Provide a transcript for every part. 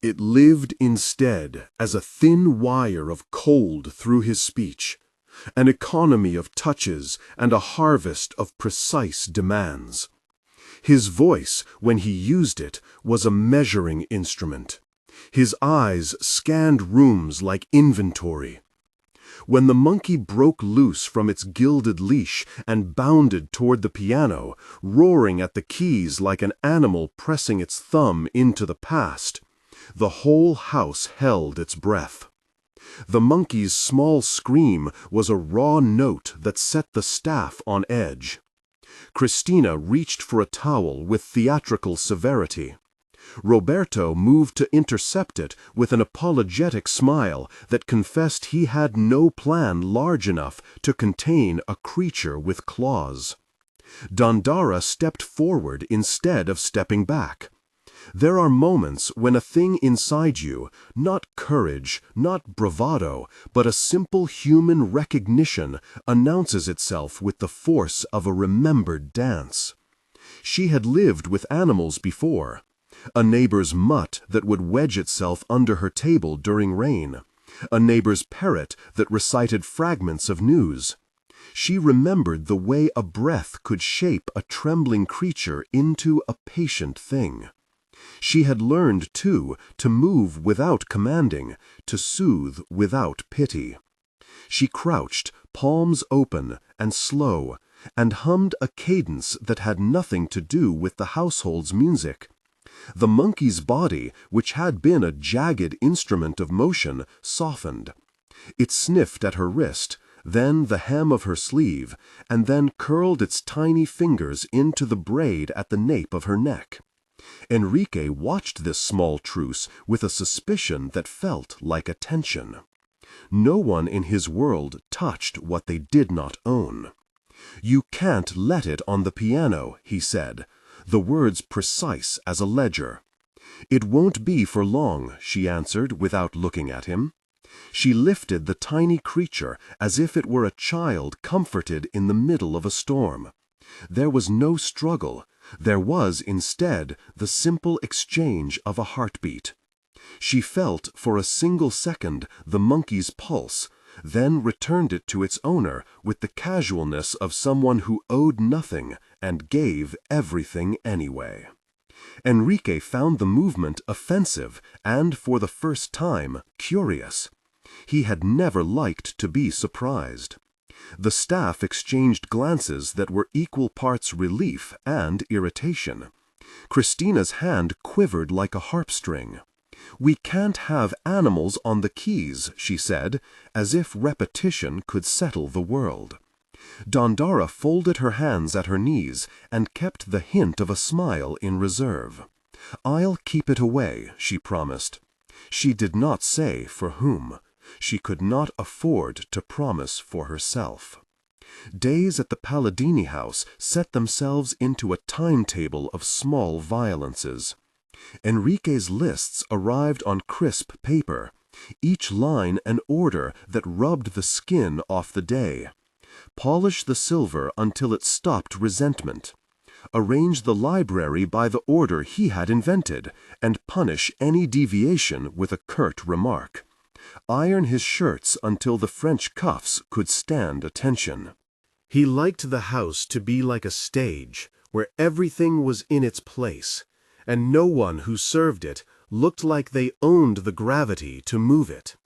It lived instead as a thin wire of cold through his speech, an economy of touches and a harvest of precise demands. His voice, when he used it, was a measuring instrument. His eyes scanned rooms like inventory. When the monkey broke loose from its gilded leash and bounded toward the piano, roaring at the keys like an animal pressing its thumb into the past, the whole house held its breath. The monkey's small scream was a raw note that set the staff on edge. Christina reached for a towel with theatrical severity. Roberto moved to intercept it with an apologetic smile that confessed he had no plan large enough to contain a creature with claws. Dandara stepped forward instead of stepping back. There are moments when a thing inside you, not courage, not bravado, but a simple human recognition, announces itself with the force of a remembered dance. She had lived with animals before. A neighbor's mutt that would wedge itself under her table during rain. A neighbor's parrot that recited fragments of news. She remembered the way a breath could shape a trembling creature into a patient thing. She had learned, too, to move without commanding, to soothe without pity. She crouched, palms open and slow, and hummed a cadence that had nothing to do with the household's music. The monkey's body, which had been a jagged instrument of motion, softened. It sniffed at her wrist, then the hem of her sleeve, and then curled its tiny fingers into the braid at the nape of her neck. Enrique watched this small truce with a suspicion that felt like attention. No one in his world touched what they did not own. "You can't let it on the piano," he said, the words precise as a ledger. "It won't be for long," she answered without looking at him. She lifted the tiny creature as if it were a child comforted in the middle of a storm. There was no struggle. There was, instead, the simple exchange of a heartbeat. She felt for a single second the monkey's pulse, then returned it to its owner with the casualness of someone who owed nothing and gave everything anyway. Enrique found the movement offensive and, for the first time, curious. He had never liked to be surprised. The staff exchanged glances that were equal parts relief and irritation. Christina's hand quivered like a harp string. "We can't have animals on the keys," she said, as if repetition could settle the world. Dandara folded her hands at her knees and kept the hint of a smile in reserve. "I'll keep it away," she promised. She did not say for whom. She could not afford to promise for herself. Days at the Palladini house set themselves into a timetable of small violences. Enrique's lists arrived on crisp paper, each line an order that rubbed the skin off the day. Polish the silver until it stopped resentment. Arrange the library by the order he had invented, and punish any deviation with a curt remark. Iron his shirts until the French cuffs could stand attention. He liked the house to be like a stage, where everything was in its place, and no one who served it looked like they owned the gravity to move it.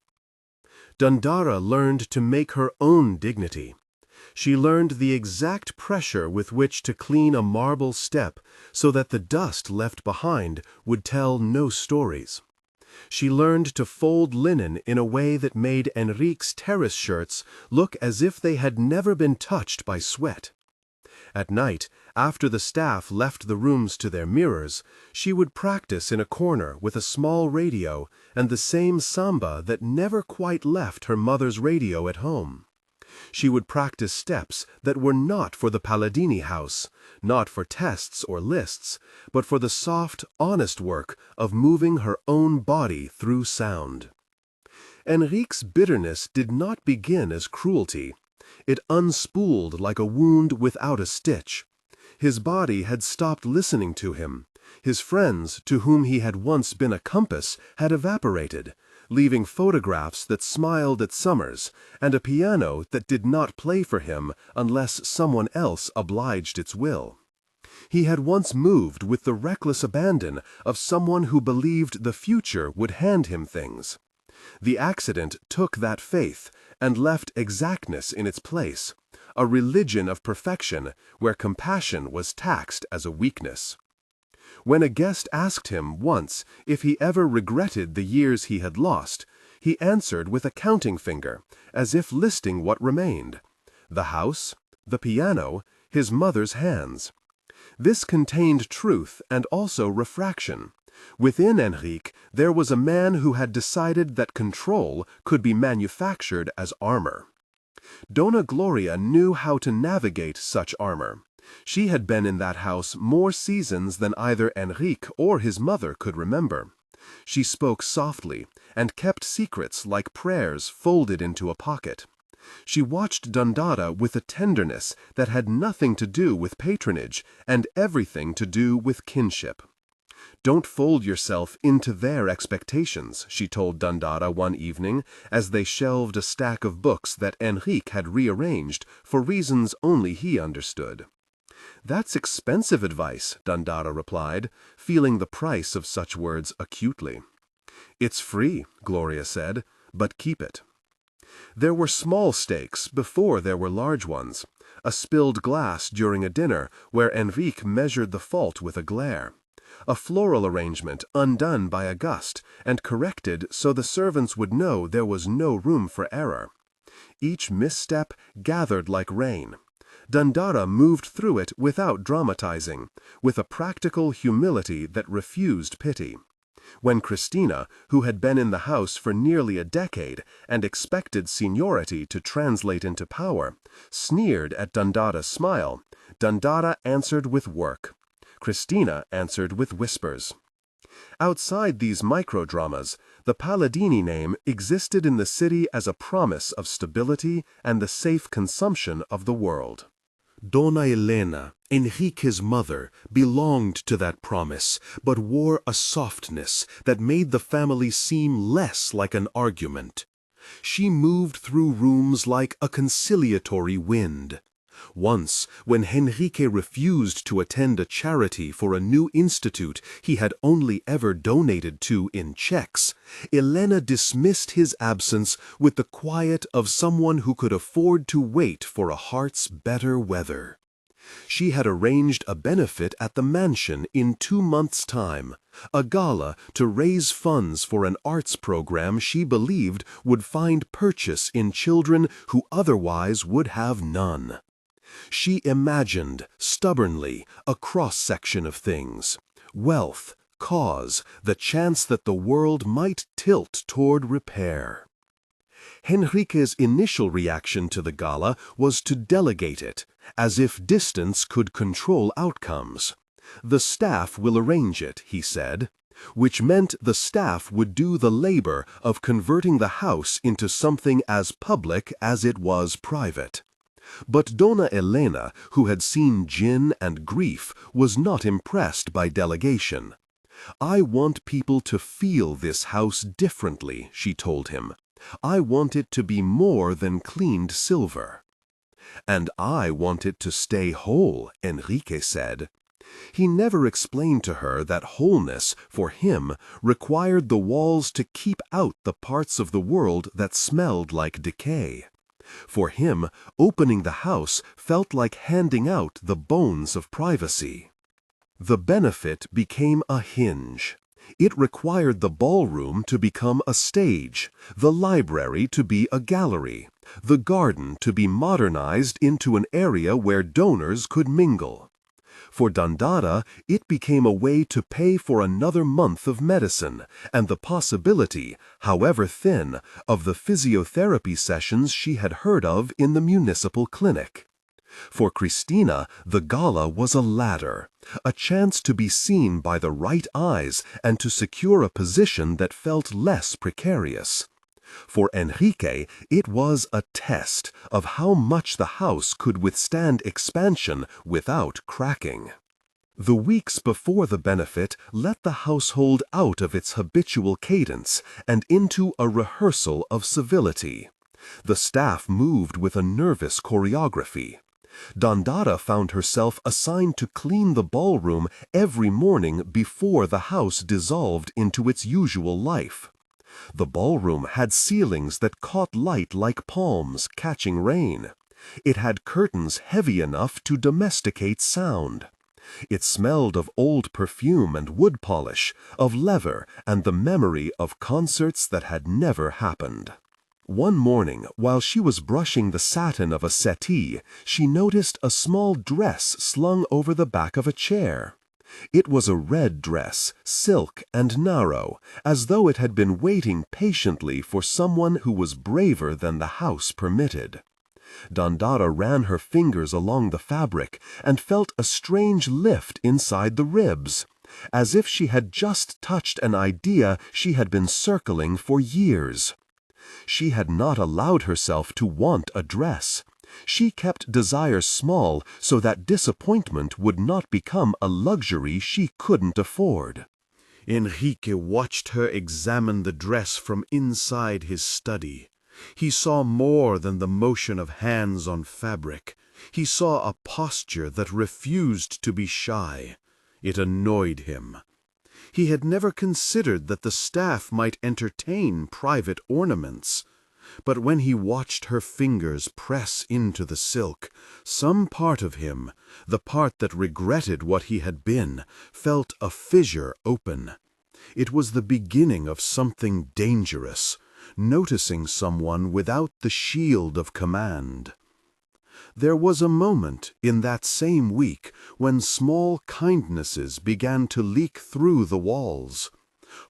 Dandara learned to make her own dignity. She learned the exact pressure with which to clean a marble step so that the dust left behind would tell no stories. She learned to fold linen in a way that made Enrique's terrace shirts look as if they had never been touched by sweat. At night, after the staff left the rooms to their mirrors, she would practice in a corner with a small radio and the same samba that never quite left her mother's radio at home. She would practice steps that were not for the Palladini house, not for tests or lists, but for the soft, honest work of moving her own body through sound. Enrique's bitterness did not begin as cruelty. It unspooled like a wound without a stitch. His body had stopped listening to him, His friends, to whom he had once been a compass, had evaporated, leaving photographs that smiled at summers, and a piano that did not play for him unless someone else obliged its will. He had once moved with the reckless abandon of someone who believed the future would hand him things. The accident took that faith and left exactness in its place, a religion of perfection where compassion was taxed as a weakness. When a guest asked him once if he ever regretted the years he had lost, he answered with a counting finger, as if listing what remained: the house, the piano, his mother's hands. This contained truth and also refraction. Within Enrique, there was a man who had decided that control could be manufactured as armor. Dona Gloria knew how to navigate such armor. She had been in that house more seasons than either Enrique or his mother could remember. She spoke softly and kept secrets like prayers folded into a pocket. She watched Dandara with a tenderness that had nothing to do with patronage and everything to do with kinship. "Don't fold yourself into their expectations," she told Dandara one evening as they shelved a stack of books that Enrique had rearranged for reasons only he understood. "That's expensive advice," Dandara replied, feeling the price of such words acutely. "It's free," Gloria said, "but keep it." There were small stakes before there were large ones. A spilled glass during a dinner where Enrique measured the fault with a glare. A floral arrangement undone by a gust and corrected so the servants would know there was no room for error. Each misstep gathered like rain. Dandara moved through it without dramatizing, with a practical humility that refused pity. When Cristina, who had been in the house for nearly a decade and expected seniority to translate into power, sneered at Dandara's smile, Dandara answered with work. Cristina answered with whispers. Outside these microdramas, the Palladini name existed in the city as a promise of stability and the safe consumption of the world. Dona Elena, Enrique's mother, belonged to that promise, but wore a softness that made the family seem less like an argument. She moved through rooms like a conciliatory wind. Once, when Enrique refused to attend a charity for a new institute he had only ever donated to in checks, Elena dismissed his absence with the quiet of someone who could afford to wait for a heart's better weather. She had arranged a benefit at the mansion in 2 months' time, a gala to raise funds for an arts program she believed would find purchase in children who otherwise would have none. She imagined, stubbornly, a cross-section of things: wealth, cause, the chance that the world might tilt toward repair. Enrique's initial reaction to the gala was to delegate it, as if distance could control outcomes. "The staff will arrange it," he said, which meant the staff would do the labor of converting the house into something as public as it was private. But Dona Elena, who had seen gin and grief, was not impressed by delegation. "I want people to feel this house differently," she told him. "I want it to be more than cleaned silver." "And I want it to stay whole," Enrique said. He never explained to her that wholeness, for him, required the walls to keep out the parts of the world that smelled like decay. For him, opening the house felt like handing out the bones of privacy. The benefit became a hinge. It required the ballroom to become a stage, the library to be a gallery, the garden to be modernized into an area where donors could mingle. For Dandara, it became a way to pay for another month of medicine and the possibility, however thin, of the physiotherapy sessions she had heard of in the municipal clinic. For Cristina, the gala was a ladder, a chance to be seen by the right eyes and to secure a position that felt less precarious. For Enrique, it was a test of how much the house could withstand expansion without cracking. The weeks before the benefit let the household out of its habitual cadence and into a rehearsal of civility. The staff moved with a nervous choreography. Dandara found herself assigned to clean the ballroom every morning before the house dissolved into its usual life. The ballroom had ceilings that caught light like palms catching rain. It had curtains heavy enough to domesticate sound. It smelled of old perfume and wood polish, of leather and the memory of concerts that had never happened. One morning, while she was brushing the satin of a settee, she noticed a small dress slung over the back of a chair. It was a red dress, silk and narrow, as though it had been waiting patiently for someone who was braver than the house permitted. Dandara ran her fingers along the fabric and felt a strange lift inside the ribs, as if she had just touched an idea she had been circling for years. She had not allowed herself to want a dress. She kept desire small so that disappointment would not become a luxury she couldn't afford. Enrique watched her examine the dress from inside his study. He saw more than the motion of hands on fabric. He saw a posture that refused to be shy. It annoyed him. He had never considered that the staff might entertain private ornaments. But when he watched her fingers press into the silk, some part of him, the part that regretted what he had been, felt a fissure open. It was the beginning of something dangerous, noticing someone without the shield of command. There was a moment in that same week when small kindnesses began to leak through the walls.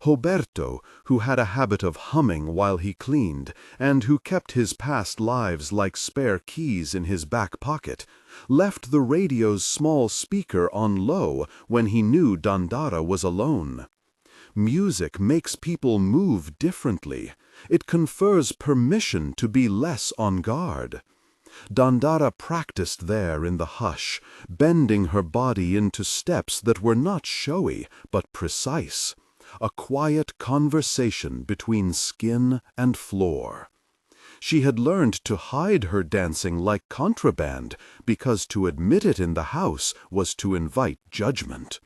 Roberto, who had a habit of humming while he cleaned, and who kept his past lives like spare keys in his back pocket, left the radio's small speaker on low when he knew Dandara was alone. Music makes people move differently. It confers permission to be less on guard. Dandara practiced there in the hush, bending her body into steps that were not showy but precise, a quiet conversation between skin and floor. She had learned to hide her dancing like contraband because to admit it in the house was to invite judgment.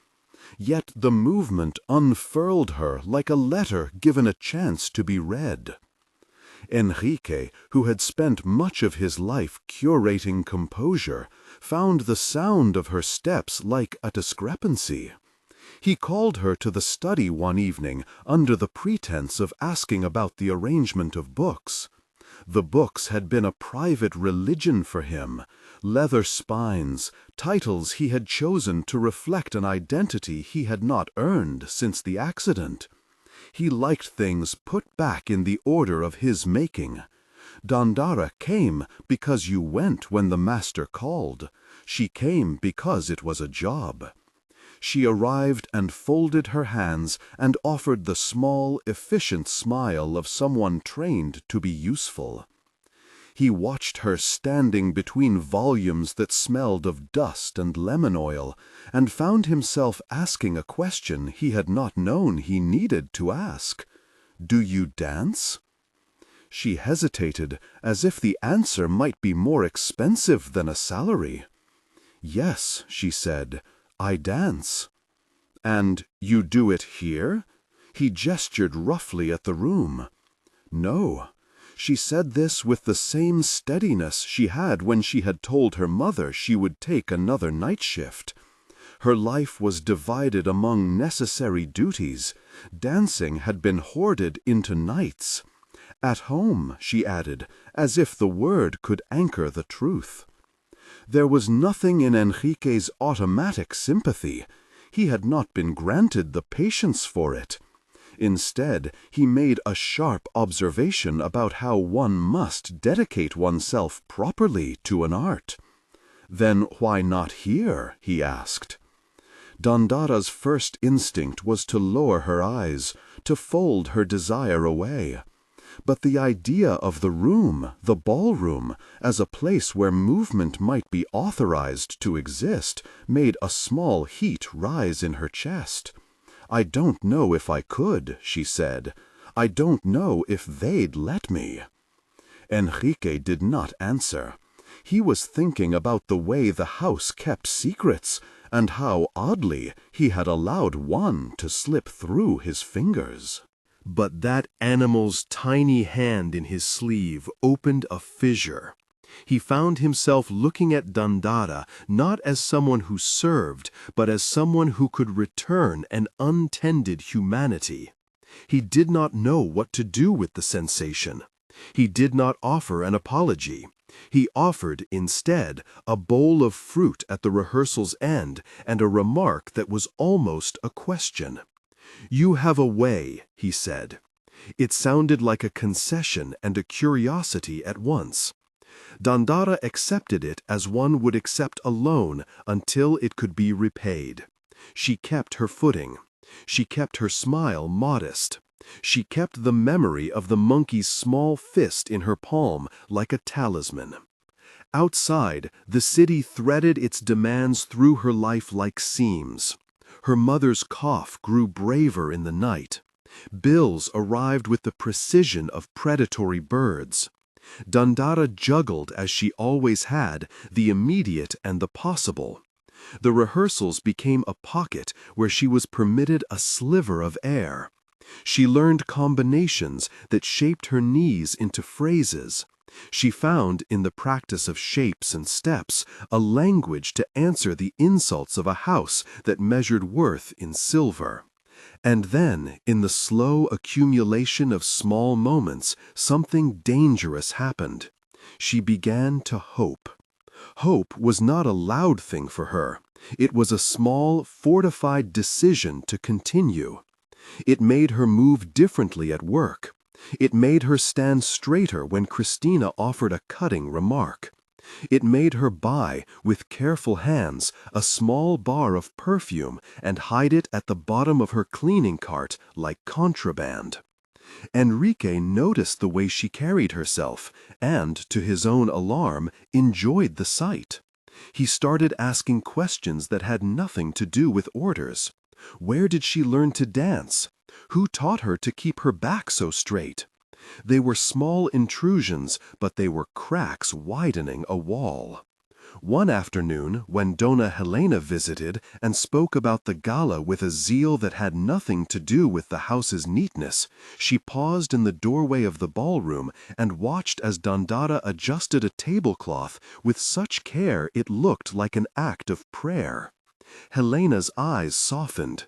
Yet the movement unfurled her like a letter given a chance to be read. Enrique, who had spent much of his life curating composure, found the sound of her steps like a discrepancy. He called her to the study one evening under the pretense of asking about the arrangement of books. The books had been a private religion for him, leather spines, titles he had chosen to reflect an identity he had not earned since the accident. He liked things put back in the order of his making. Dandara came because you went when the master called. She came because it was a job. She arrived and folded her hands and offered the small, efficient smile of someone trained to be useful. He watched her standing between volumes that smelled of dust and lemon oil, and found himself asking a question he had not known he needed to ask. "Do you dance?" She hesitated, as if the answer might be more expensive than a salary. "Yes," she said, "I dance." "And you do it here?" He gestured roughly at the room. "No." She said this with the same steadiness she had when she had told her mother she would take another night shift. Her life was divided among necessary duties. Dancing had been hoarded into nights. "At home," she added, as if the word could anchor the truth. There was nothing in Enrique's automatic sympathy. He had not been granted the patience for it. Instead, he made a sharp observation about how one must dedicate oneself properly to an art. "Then why not here?" he asked. Dandara's first instinct was to lower her eyes, to fold her desire away. But the idea of the room, the ballroom, as a place where movement might be authorized to exist, made a small heat rise in her chest. "I don't know if I could," she said. "I don't know if they'd let me." Enrique did not answer. He was thinking about the way the house kept secrets, and how, oddly, he had allowed one to slip through his fingers. But that animal's tiny hand in his sleeve opened a fissure. He found himself looking at Dandara not as someone who served, but as someone who could return an untended humanity. He did not know what to do with the sensation. He did not offer an apology. He offered, instead, a bowl of fruit at the rehearsal's end and a remark that was almost a question. "You have a way," he said. It sounded like a concession and a curiosity at once. Dandara accepted it as one would accept a loan until it could be repaid. She kept her footing. She kept her smile modest. She kept the memory of the monkey's small fist in her palm like a talisman. Outside, the city threaded its demands through her life like seams. Her mother's cough grew braver in the night. Bills arrived with the precision of predatory birds. Dandara juggled, as she always had, the immediate and the possible. The rehearsals became a pocket where she was permitted a sliver of air. She learned combinations that shaped her knees into phrases. She found, in the practice of shapes and steps, a language to answer the insults of a house that measured worth in silver. And then, in the slow accumulation of small moments, something dangerous happened. She began to hope. Hope was not a loud thing for her. It was a small, fortified decision to continue. It made her move differently at work. It made her stand straighter when Christina offered a cutting remark. It made her buy, with careful hands, a small bar of perfume and hide it at the bottom of her cleaning cart like contraband. Enrique noticed the way she carried herself and, to his own alarm, enjoyed the sight. He started asking questions that had nothing to do with orders. Where did she learn to dance? Who taught her to keep her back so straight? They were small intrusions, but they were cracks widening a wall. One afternoon, when Dona Helena visited and spoke about the gala with a zeal that had nothing to do with the house's neatness, she paused in the doorway of the ballroom and watched as Dandara adjusted a tablecloth with such care it looked like an act of prayer. Helena's eyes softened.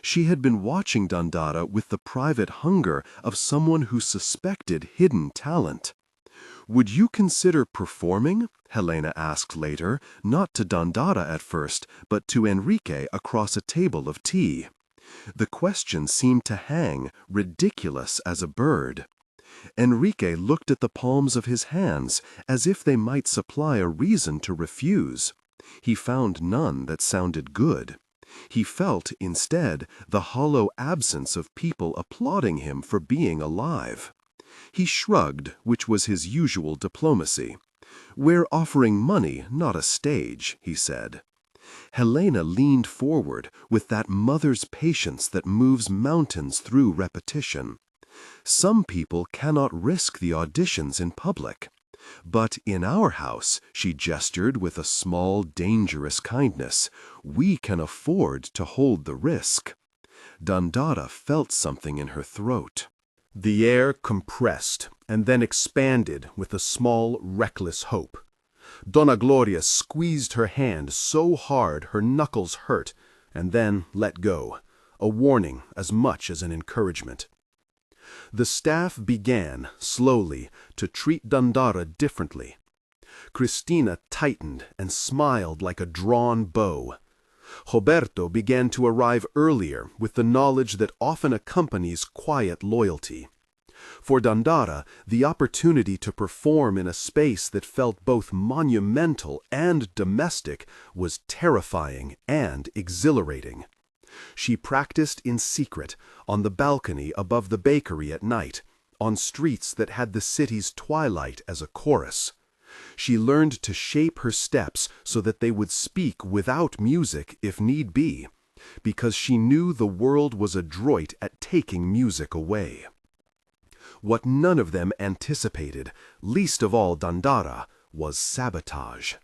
She had been watching Dandara with the private hunger of someone who suspected hidden talent. "Would you consider performing?" Helena asked later, not to Dandara at first, but to Enrique across a table of tea. The question seemed to hang, ridiculous as a bird. Enrique looked at the palms of his hands as if they might supply a reason to refuse. He found none that sounded good. He felt, instead, the hollow absence of people applauding him for being alive. He shrugged, which was his usual diplomacy. "We're offering money, not a stage," he said. Helena leaned forward with that mother's patience that moves mountains through repetition. "Some people cannot risk the auditions in public. But in our house," she gestured with a small, dangerous kindness, "we can afford to hold the risk." Dandara felt something in her throat. The air compressed and then expanded with a small, reckless hope. Donna Gloria squeezed her hand so hard her knuckles hurt, and then let go, a warning as much as an encouragement. The staff began, slowly, to treat Dandara differently. Christina tightened and smiled like a drawn bow. Roberto began to arrive earlier with the knowledge that often accompanies quiet loyalty. For Dandara, the opportunity to perform in a space that felt both monumental and domestic was terrifying and exhilarating. She practiced in secret, on the balcony above the bakery at night, on streets that had the city's twilight as a chorus. She learned to shape her steps so that they would speak without music if need be, because she knew the world was adroit at taking music away. What none of them anticipated, least of all Dandara, was sabotage.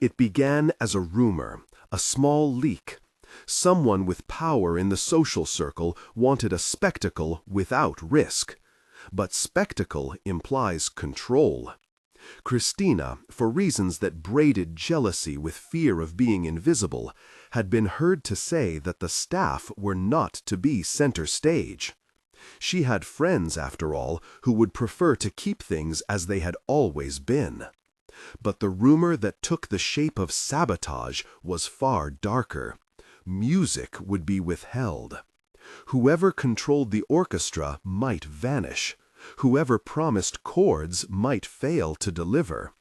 It began as a rumor, a small leak. Someone with power in the social circle wanted a spectacle without risk. But spectacle implies control. Christina, for reasons that braided jealousy with fear of being invisible, had been heard to say that the staff were not to be center stage. She had friends, after all, who would prefer to keep things as they had always been. But the rumor that took the shape of sabotage was far darker. Music would be withheld. Whoever controlled the orchestra might vanish. Whoever promised chords might fail to deliver.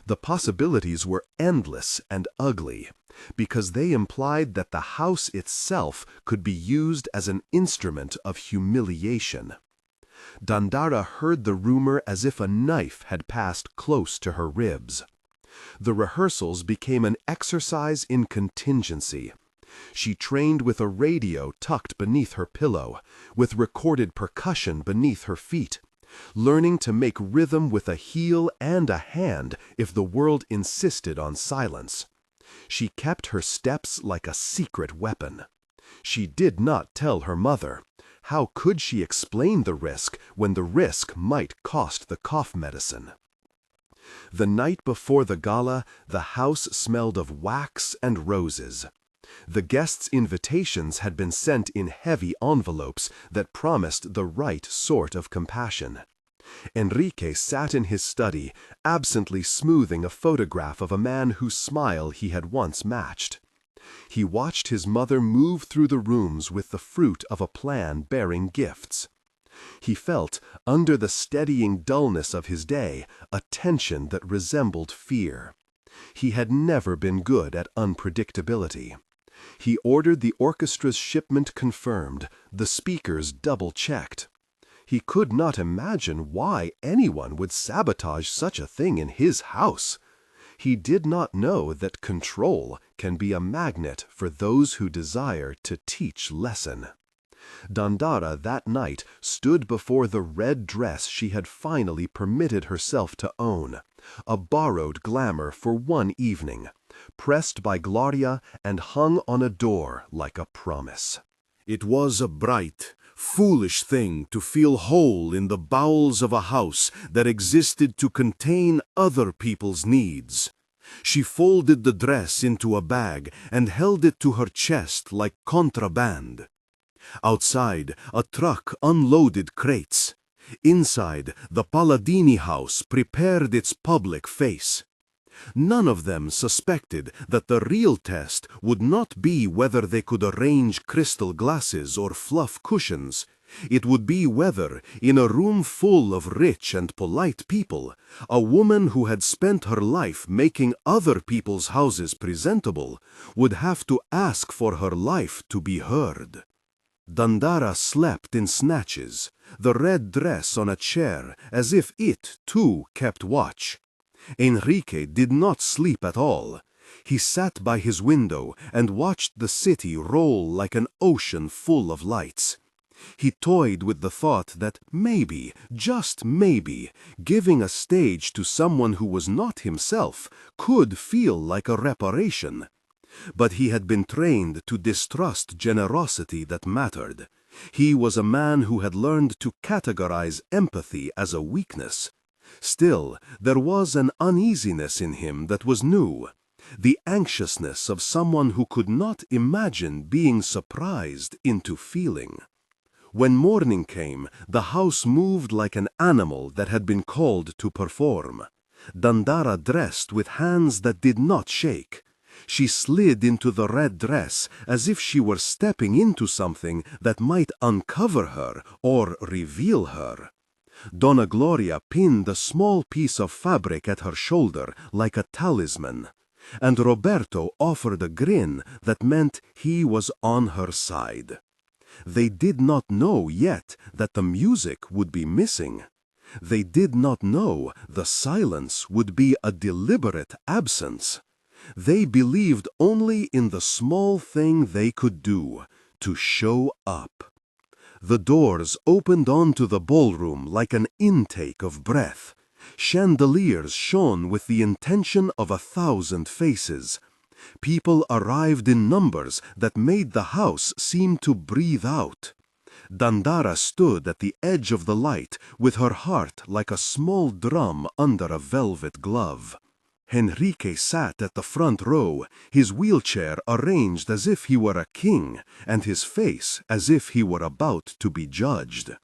The possibilities were endless and ugly, because they implied that the house itself could be used as an instrument of humiliation. Dandara heard the rumor as if a knife had passed close to her ribs. The rehearsals became an exercise in contingency. She trained with a radio tucked beneath her pillow, with recorded percussion beneath her feet, learning to make rhythm with a heel and a hand if the world insisted on silence. She kept her steps like a secret weapon. She did not tell her mother. How could she explain the risk when the risk might cost the cough medicine? The night before the gala, the house smelled of wax and roses. The guests' invitations had been sent in heavy envelopes that promised the right sort of compassion. Enrique sat in his study, absently smoothing a photograph of a man whose smile he had once matched. He watched his mother move through the rooms with the fruit of a plan bearing gifts. He felt, under the steadying dullness of his day, a tension that resembled fear. He had never been good at unpredictability. He ordered the orchestra's shipment confirmed, the speakers double-checked. He could not imagine why anyone would sabotage such a thing in his house. He did not know that control can be a magnet for those who desire to teach lesson. Dandara that night stood before the red dress she had finally permitted herself to own, a borrowed glamour for one evening, pressed by Gloria and hung on a door like a promise. It was a bright, foolish thing to feel whole in the bowels of a house that existed to contain other people's needs. She folded the dress into a bag and held it to her chest like contraband. Outside, a truck unloaded crates. Inside, the Palladini house prepared its public face. None of them suspected that the real test would not be whether they could arrange crystal glasses or fluff cushions. It would be whether, in a room full of rich and polite people, a woman who had spent her life making other people's houses presentable would have to ask for her life to be heard. Dandara slept in snatches, the red dress on a chair, as if it, too, kept watch. Enrique did not sleep at all. He sat by his window and watched the city roll like an ocean full of lights. He toyed with the thought that maybe, just maybe, giving a stage to someone who was not himself could feel like a reparation. But he had been trained to distrust generosity that mattered. He was a man who had learned to categorize empathy as a weakness. Still, there was an uneasiness in him that was new, the anxiousness of someone who could not imagine being surprised into feeling. When morning came, the house moved like an animal that had been called to perform. Dandara dressed with hands that did not shake. She slid into the red dress as if she were stepping into something that might uncover her or reveal her. Donna Gloria pinned a small piece of fabric at her shoulder like a talisman, and Roberto offered a grin that meant he was on her side. They did not know yet that the music would be missing. They did not know the silence would be a deliberate absence. They believed only in the small thing they could do, to show up. The doors opened onto the ballroom like an intake of breath. Chandeliers shone with the intention of 1,000 faces. People arrived in numbers that made the house seem to breathe out. Dandara stood at the edge of the light with her heart like a small drum under a velvet glove. Enrique sat at the front row, his wheelchair arranged as if he were a king, and his face as if he were about to be judged.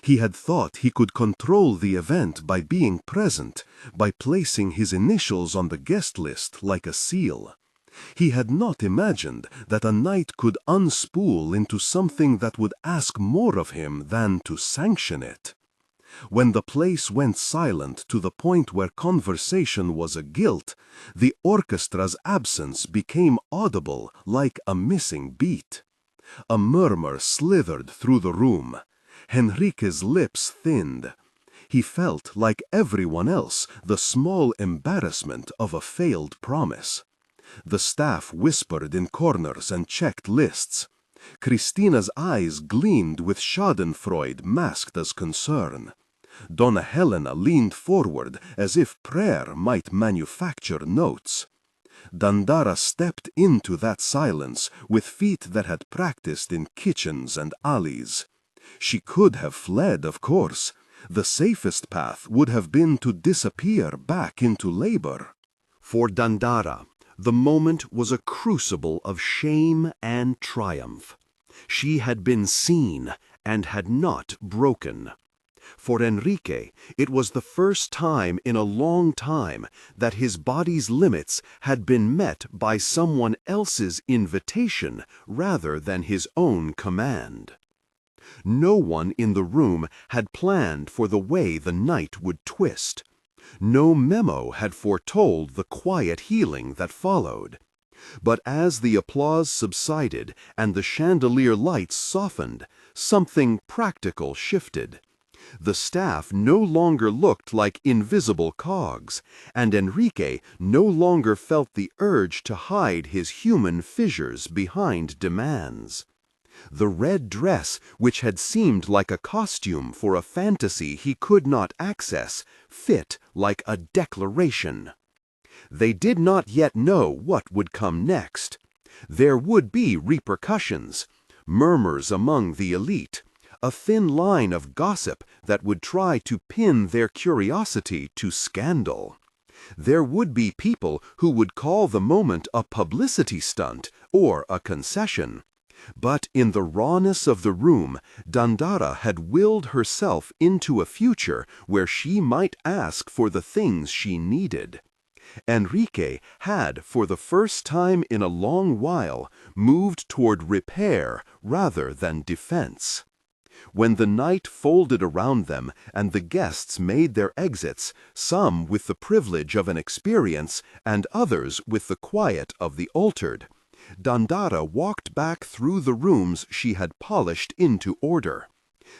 He had thought he could control the event by being present, by placing his initials on the guest list like a seal. He had not imagined that a night could unspool into something that would ask more of him than to sanction it. When the place went silent to the point where conversation was a guilt, the orchestra's absence became audible like a missing beat. A murmur slithered through the room. Enrique's lips thinned. He felt, like everyone else, the small embarrassment of a failed promise. The staff whispered in corners and checked lists. Christina's eyes gleamed with schadenfreude masked as concern. Donna Helena leaned forward as if prayer might manufacture notes. Dandara stepped into that silence with feet that had practiced in kitchens and alleys. She could have fled, of course. The safest path would have been to disappear back into labor. For Dandara, the moment was a crucible of shame and triumph. She had been seen and had not broken. For Enrique, it was the first time in a long time that his body's limits had been met by someone else's invitation rather than his own command. No one in the room had planned for the way the night would twist. No memo had foretold the quiet healing that followed. But as the applause subsided and the chandelier lights softened, something practical shifted. The staff no longer looked like invisible cogs, and Enrique no longer felt the urge to hide his human fissures behind demands. The red dress, which had seemed like a costume for a fantasy he could not access, fit like a declaration. They did not yet know what would come next. There would be repercussions, murmurs among the elite, a thin line of gossip that would try to pin their curiosity to scandal. There would be people who would call the moment a publicity stunt or a concession. But in the rawness of the room, Dandara had willed herself into a future where she might ask for the things she needed. Enrique had, for the first time in a long while, moved toward repair rather than defense. When the night folded around them and the guests made their exits, some with the privilege of an experience and others with the quiet of the altered, Dandara walked back through the rooms she had polished into order.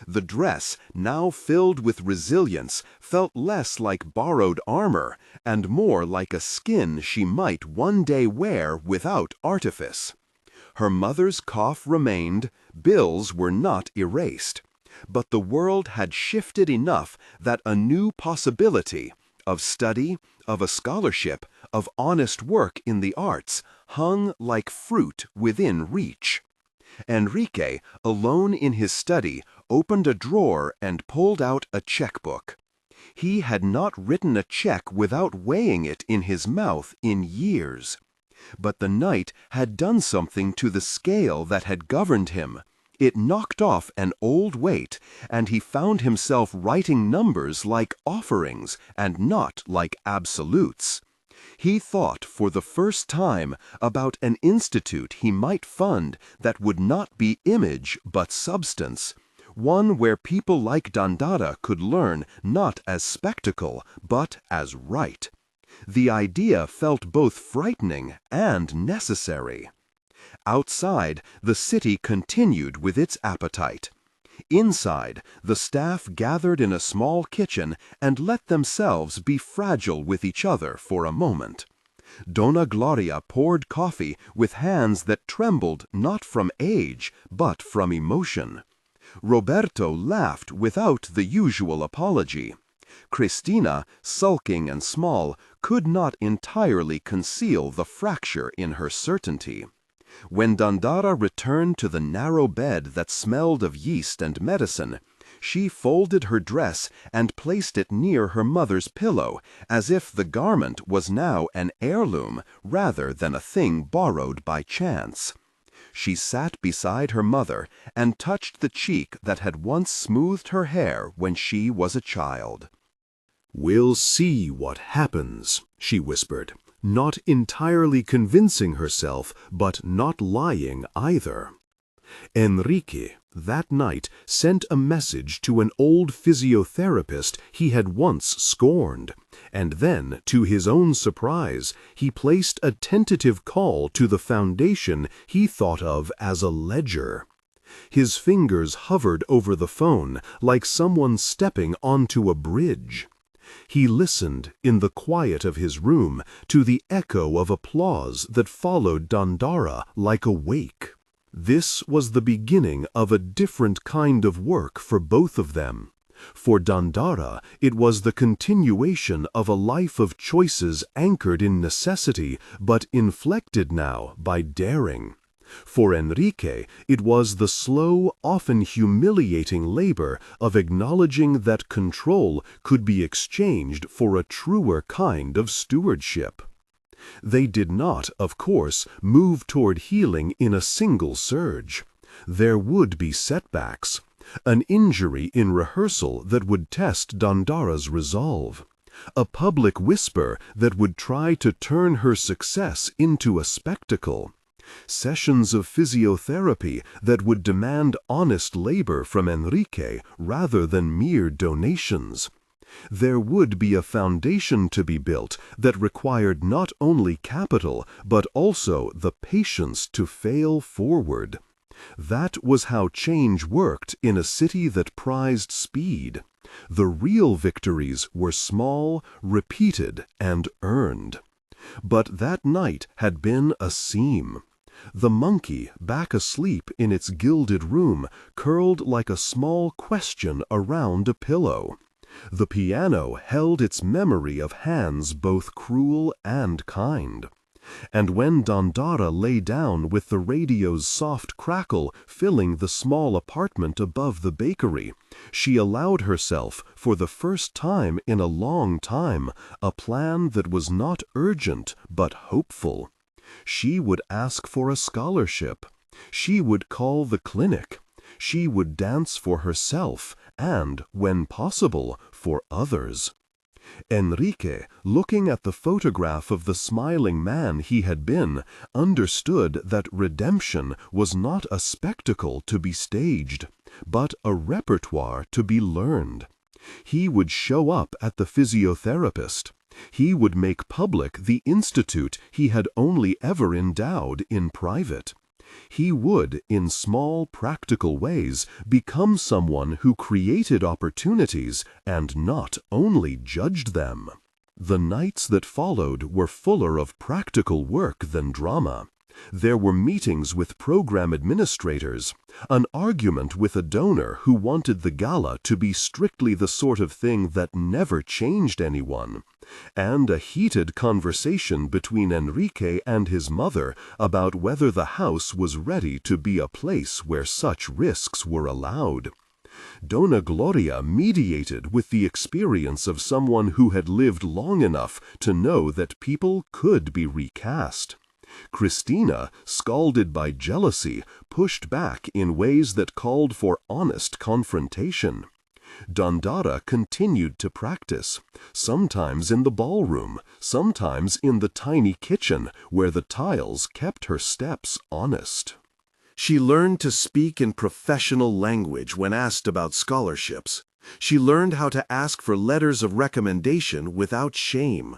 The dress, now filled with resilience, felt less like borrowed armor and more like a skin she might one day wear without artifice. Her mother's cough remained, bills were not erased, but the world had shifted enough that a new possibility of study, of a scholarship, of honest work in the arts hung like fruit within reach. Enrique, alone in his study, opened a drawer and pulled out a checkbook. He had not written a check without weighing it in his mouth in years. But the night had done something to the scale that had governed him. It knocked off an old weight, and he found himself writing numbers like offerings and not like absolutes. He thought for the first time about an institute he might fund that would not be image but substance, one where people like Dandara could learn not as spectacle but as right. The idea felt both frightening and necessary. Outside, the city continued with its appetite. Inside, the staff gathered in a small kitchen and let themselves be fragile with each other for a moment. Donna Gloria poured coffee with hands that trembled not from age, but from emotion. Roberto laughed without the usual apology. Cristina, sulking and small, could not entirely conceal the fracture in her certainty. When Dandara returned to the narrow bed that smelled of yeast and medicine, she folded her dress and placed it near her mother's pillow, as if the garment was now an heirloom rather than a thing borrowed by chance. She sat beside her mother and touched the cheek that had once smoothed her hair when she was a child. "We'll see what happens," she whispered, not entirely convincing herself, but not lying either. Enrique, that night, sent a message to an old physiotherapist he had once scorned, and then, to his own surprise, he placed a tentative call to the foundation he thought of as a ledger. His fingers hovered over the phone like someone stepping onto a bridge. He listened, in the quiet of his room, to the echo of applause that followed Dandara like a wake. This was the beginning of a different kind of work for both of them. For Dandara, it was the continuation of a life of choices anchored in necessity, but inflected now by daring. For Enrique, it was the slow, often humiliating labor of acknowledging that control could be exchanged for a truer kind of stewardship. They did not, of course, move toward healing in a single surge. There would be setbacks, an injury in rehearsal that would test Dandara's resolve, a public whisper that would try to turn her success into a spectacle, sessions of physiotherapy that would demand honest labor from Enrique rather than mere donations. There would be a foundation to be built that required not only capital, but also the patience to fail forward. That was how change worked in a city that prized speed. The real victories were small, repeated, and earned. But that night had been a seam. The monkey, back asleep in its gilded room, curled like a small question around a pillow. The piano held its memory of hands both cruel and kind. And when Dandara lay down with the radio's soft crackle filling the small apartment above the bakery, she allowed herself, for the first time in a long time, a plan that was not urgent but hopeful. She would ask for a scholarship. She would call the clinic. She would dance for herself and, when possible, for others. Enrique, looking at the photograph of the smiling man he had been, understood that redemption was not a spectacle to be staged, but a repertoire to be learned. He would show up at the physiotherapist. He would make public the institute he had only ever endowed in private. He would, in small, practical ways, become someone who created opportunities and not only judged them. The nights that followed were fuller of practical work than drama. There were meetings with program administrators, an argument with a donor who wanted the gala to be strictly the sort of thing that never changed anyone, and a heated conversation between Enrique and his mother about whether the house was ready to be a place where such risks were allowed. Donna Gloria mediated with the experience of someone who had lived long enough to know that people could be recast. Cristina, scalded by jealousy, pushed back in ways that called for honest confrontation. Dandara continued to practice, sometimes in the ballroom, sometimes in the tiny kitchen where the tiles kept her steps honest. She learned to speak in professional language when asked about scholarships. She learned how to ask for letters of recommendation without shame.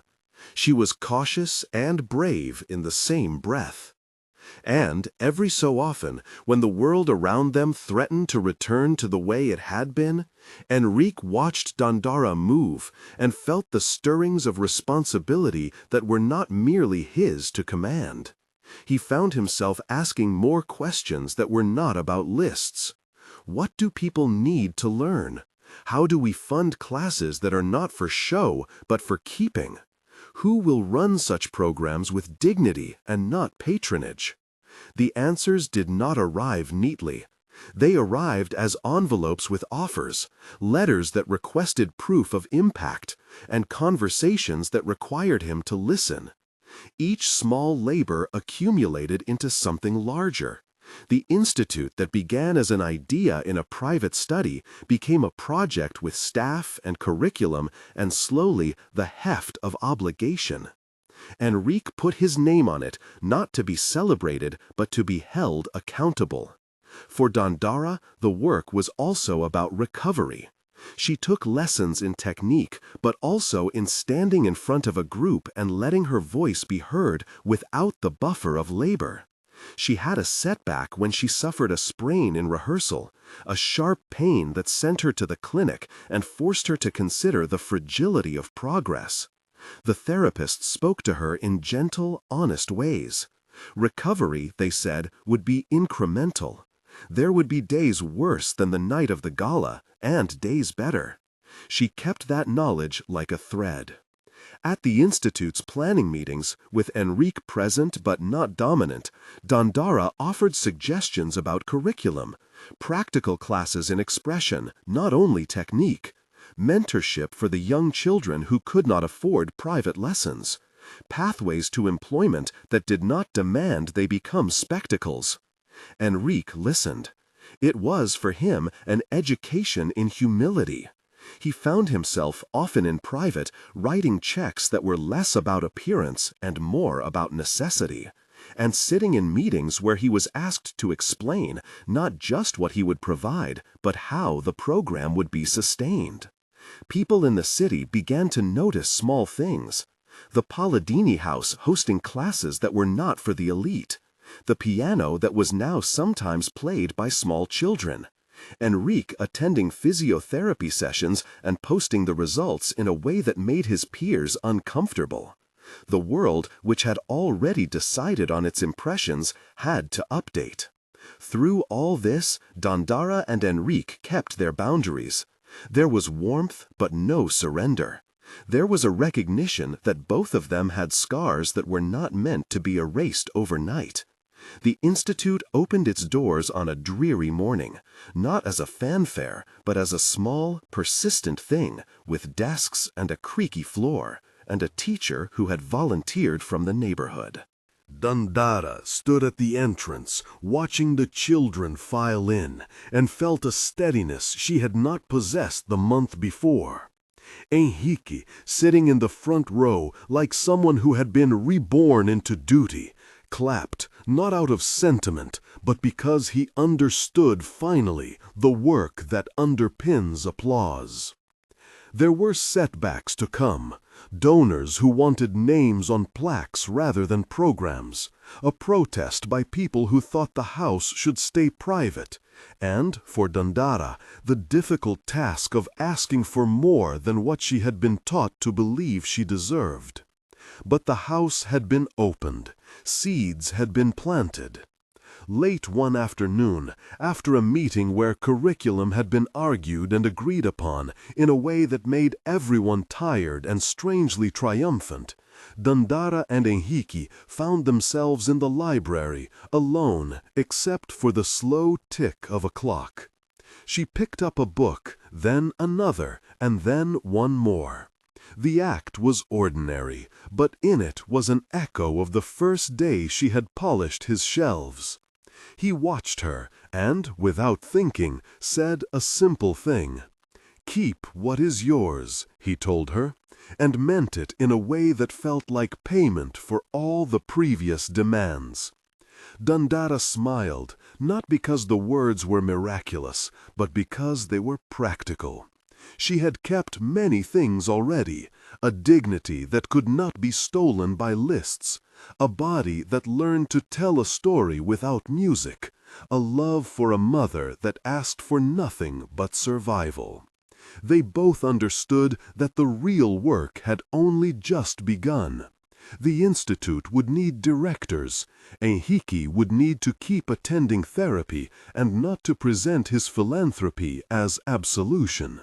She was cautious and brave in the same breath. And every so often, when the world around them threatened to return to the way it had been, Enrique watched Dandara move and felt the stirrings of responsibility that were not merely his to command. He found himself asking more questions that were not about lists. What do people need to learn? How do we fund classes that are not for show, but for keeping? Who will run such programs with dignity and not patronage? The answers did not arrive neatly. They arrived as envelopes with offers, letters that requested proof of impact, and conversations that required him to listen. Each small labor accumulated into something larger. The institute that began as an idea in a private study became a project with staff and curriculum and slowly the heft of obligation. Enrique put his name on it, not to be celebrated, but to be held accountable. For Dandara, the work was also about recovery. She took lessons in technique, but also in standing in front of a group and letting her voice be heard without the buffer of labor. She had a setback when she suffered a sprain in rehearsal, a sharp pain that sent her to the clinic and forced her to consider the fragility of progress. The therapist spoke to her in gentle, honest ways. Recovery, they said, would be incremental. There would be days worse than the night of the gala, and days better. She kept that knowledge like a thread. At the Institute's planning meetings, with Enrique present but not dominant, Dandara offered suggestions about curriculum, practical classes in expression, not only technique, mentorship for the young children who could not afford private lessons, pathways to employment that did not demand they become spectacles. Enrique listened. It was, for him, an education in humility. He found himself, often in private, writing checks that were less about appearance and more about necessity, and sitting in meetings where he was asked to explain not just what he would provide, but how the program would be sustained. People in the city began to notice small things. The Palladini house hosting classes that were not for the elite. The piano that was now sometimes played by small children. Enrique attending physiotherapy sessions and posting the results in a way that made his peers uncomfortable. The world, which had already decided on its impressions, had to update. Through all this, Dandara and Enrique kept their boundaries. There was warmth, but no surrender. There was a recognition that both of them had scars that were not meant to be erased overnight. The Institute opened its doors on a dreary morning, not as a fanfare, but as a small, persistent thing, with desks and a creaky floor, and a teacher who had volunteered from the neighborhood. Dandara stood at the entrance, watching the children file in, and felt a steadiness she had not possessed the month before. Enrique, sitting in the front row like someone who had been reborn into duty, clapped, not out of sentiment, but because he understood finally the work that underpins applause. There were setbacks to come, donors who wanted names on plaques rather than programs, a protest by people who thought the house should stay private, and, for Dandara, the difficult task of asking for more than what she had been taught to believe she deserved. But the house had been opened, seeds had been planted. Late one afternoon, after a meeting where curriculum had been argued and agreed upon in a way that made everyone tired and strangely triumphant, Dandara and Enrique found themselves in the library, alone except for the slow tick of a clock. She picked up a book, then another, and then one more. The act was ordinary, but in it was an echo of the first day she had polished his shelves. He watched her and, without thinking, said a simple thing. "Keep what is yours," he told her, and meant it in a way that felt like payment for all the previous demands. Dandara smiled, not because the words were miraculous, but because they were practical. She had kept many things already, a dignity that could not be stolen by lists, a body that learned to tell a story without music, a love for a mother that asked for nothing but survival. They both understood that the real work had only just begun. The Institute would need directors. Enrique would need to keep attending therapy and not to present his philanthropy as absolution.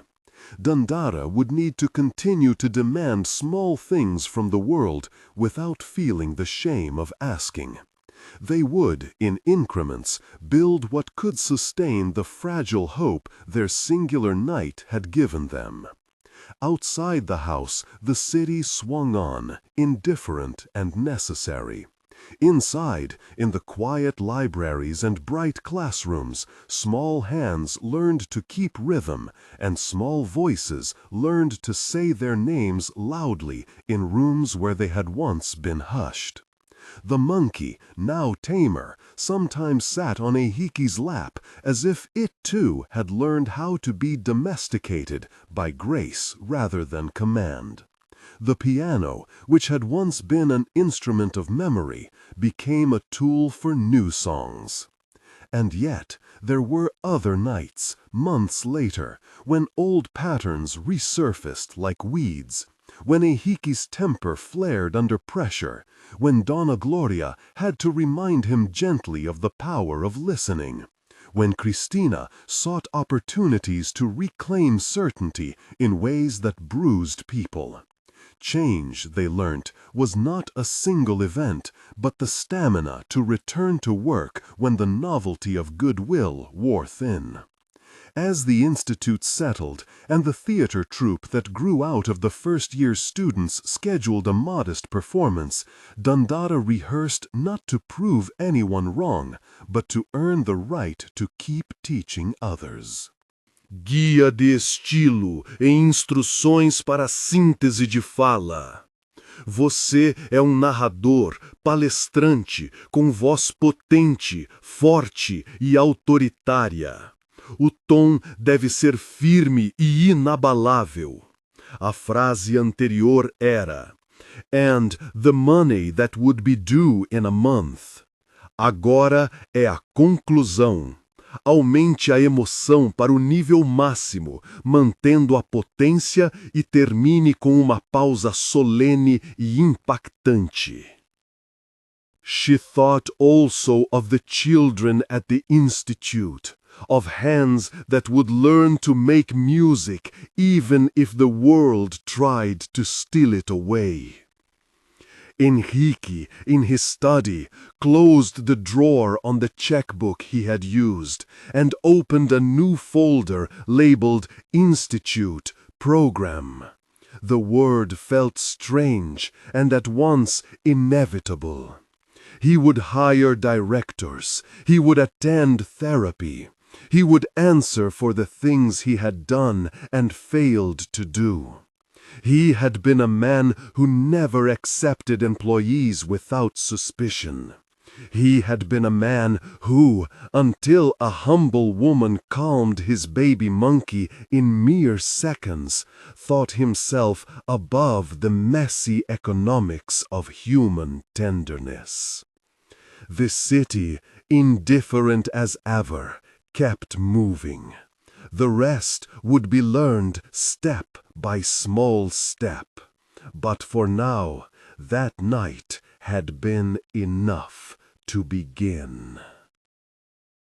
Dandara would need to continue to demand small things from the world without feeling the shame of asking. They would, in increments, build what could sustain the fragile hope their singular night had given them. Outside the house, the city swung on, indifferent and necessary. Inside, in the quiet libraries and bright classrooms, small hands learned to keep rhythm, and small voices learned to say their names loudly in rooms where they had once been hushed. The monkey, now tamer, sometimes sat on Enrique's lap as if it too had learned how to be domesticated by grace rather than command. The piano, which had once been an instrument of memory, became a tool for new songs. And yet there were other nights, months later, when old patterns resurfaced like weeds, when Enrique's temper flared under pressure, when Donna Gloria had to remind him gently of the power of listening, when Cristina sought opportunities to reclaim certainty in ways that bruised people. Change, they learnt, was not a single event, but the stamina to return to work when the novelty of goodwill wore thin. As the Institute settled, and the theater troupe that grew out of the first-year students scheduled a modest performance, Dandara rehearsed not to prove anyone wrong, but to earn the right to keep teaching others. Guia de estilo e instruções para a síntese de fala. Você é um narrador, palestrante, com voz potente, forte e autoritária. O tom deve ser firme e inabalável. A frase anterior era "And the money that would be due in a month." Agora é a conclusão. Aumente a emoção para o nível máximo, mantendo a potência e termine com uma pausa solene e impactante. She thought also of the children at the Institute, of hands that would learn to make music even if the world tried to steal it away. Enrique, in his study, closed the drawer on the checkbook he had used and opened a new folder labeled Institute Program. The word felt strange and at once inevitable. He would hire directors. He would attend therapy. He would answer for the things he had done and failed to do. He had been a man who never accepted employees without suspicion. He had been a man who, until a humble woman calmed his baby monkey in mere seconds, thought himself above the messy economics of human tenderness. The city, indifferent as ever, kept moving. The rest would be learned step by small step. But for now, that night had been enough to begin.